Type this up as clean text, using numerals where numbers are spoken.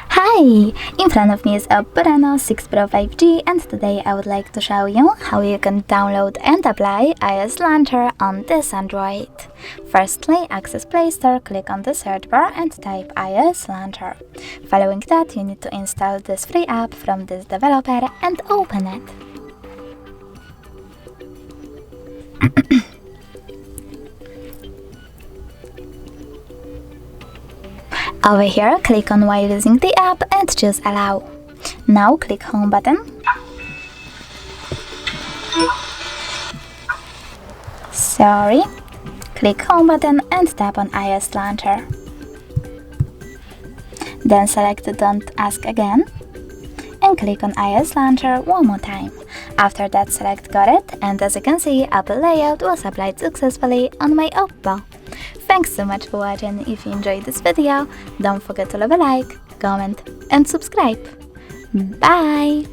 Hi! In front of me is Oppo Reno 6 Pro 5G, and today I would like to show you how you can download and apply iOS Launcher on this Android. Firstly, access Play Store, click on the search bar and type iOS Launcher. Following that, you need to install this free app from this developer and open it. Over here, click on while using the app and choose Allow. Now click Home button. Click Home button and tap on iOS Launcher. Then select Don't Ask Again and click on iOS Launcher one more time. After that, select Got It, and as you can see, Apple layout was applied successfully on my Oppo. Thanks so much for watching. If you enjoyed this video, don't forget to leave a like, comment and subscribe. Bye!